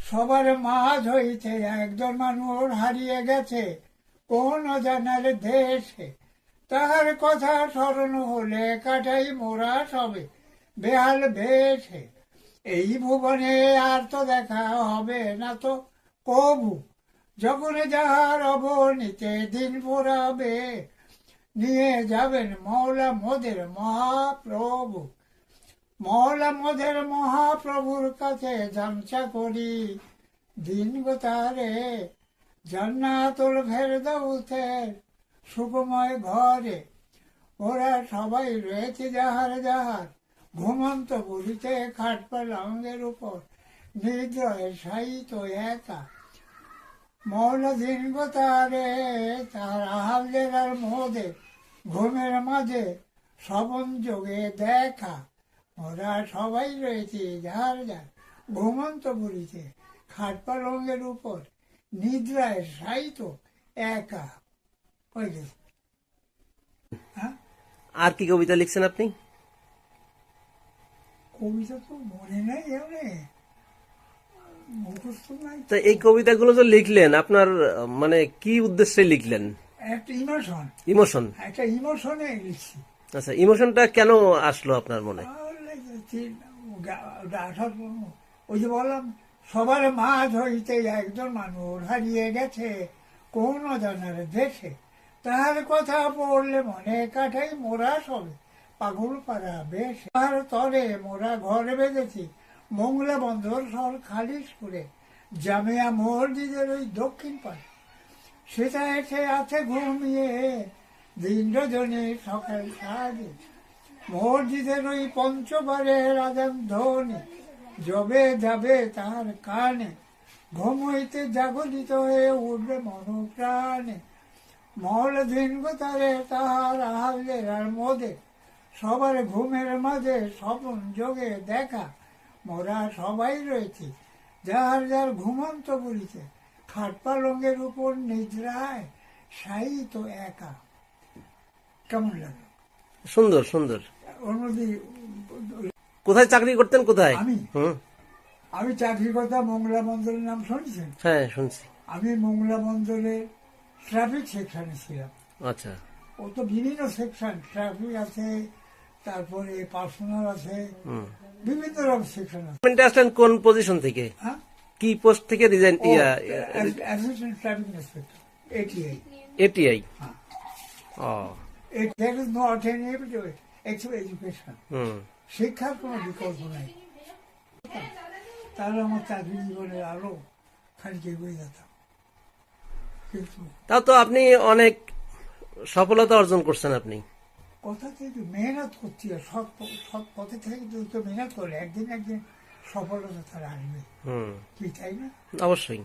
সবার মাঝ হইতে একজন মানুষ হারিয়ে গেছে কোন অজানার দেশে। তাহার কথা স্মরণ হলে কাটাই মোরা সবে বেহাল বেশে। এই ভুবনে আর তো দেখা হবে না তো কবু, যখন যাহার অবনীতে দিন ফুরাবে নিয়ে যাবেন মৌলা মোদের মহাপ্রভু। মৌলা মোদের মহাপ্রভুর কাছে জানচা করি দিন গোতারে জান্নাতুল ফেরদাউসের সুখময় ঘরে। ওরা সবাই রয়েছে যাহার যাহার ঘুমন্ত বুড়িতে খাট পালঙ্গের উপর নিদ্রায় শায়িত একা। মৌলা দিন গোতারে তার আহালদের আর মোদের ঘুমের মাঝে স্বপন যোগে দেখা। ওরা সবাই রয়েছে যার যার ঘুমন্ত বুড়িতে খাট পালঙ্গের উপর নিদ্রায় শায়িত একা। হয়ে গেছে। হ্যাঁ, আর কি কবিতা লিখছেন আপনি? কবিতা তো মনে নাই, মুখস্থ নাই। তা এই কবিতাগুলো যে লিখলেন আপনার মানে কি উদ্দেশ্যে লিখলেন? একটা ইমোশন, ইমোশন। একটা ইমোশনে লিখছি। আচ্ছা, ইমোশনটা কেন আসলো আপনার মনে? ওই যে বললাম, সবার মাঝ হইতে একজন মানুষ হারিয়ে গেছে কোন অজানার দেশে। তাহার কথা পড়লে মনে কাটাই মোরা সবে পাগল পাড়া বেশ। তার তরে মোরা ঘরে বেঁধেছি মংলা বন্দর শহর খালিশ করে জামিয়া মসজিদের ওই দক্ষিণ পাশে। সেটা এসে আছে ঘুমিয়ে দিন রজনী সকাল সাজে। মসজিদের ওই পঞ্চবারের আজান ধ্বনি জবে যাবে তার কানে, ঘুম হইতে জাগরিত হয়ে উঠবে মনপ্রাণে। মহল দিন গোতারে তাহার আহালদের আর মোদে সবার ঘুমের মাঝে স্বপন যোগে দেখা। মোরা সবাই রয়েছে যার যার ঘুমন্ত বুড়িতে খাট পালঙ্গের উপর নিদ্রায় শায়িত একা। কেমন লাগলো? সুন্দর সুন্দর। অন্যদিন কোথায় চাকরি করতেন? কোথায়? আমি চাকরি করতাম মংলা বন্দরের নাম শুনছেন? হ্যাঁ, শুনছি। আমি মংলা বন্দরে ট্রাফিক সেকশনে ছিলাম। আচ্ছা। ও তো বিভিন্ন সেকশন, ট্রাফিক আছে, তারপরে পার্সোনাল আছে, বিভিন্ন রকম সেকশন আছে। আসলেন কোন পজিশন থেকে? হ্যাঁ, কি পোস্ট থেকে resign? Assistant traffic inspector, ATI. ATI. Oh, that is not an education. শিক্ষার কোনো বিকল্প নাই। তাহলে আমার চাকরি জীবনের আরো খানিক এগিয়ে যেতাম। কিন্তু তাও তো আপনি অনেক সফলতা অর্জন করছেন। আপনি কথা থেকে মেহনত করছি, সৎ পথে থেকে যদি মেহনত করে একদিন একদিন সফলতা তারা আসবে। কি, তাই না? অবশ্যই।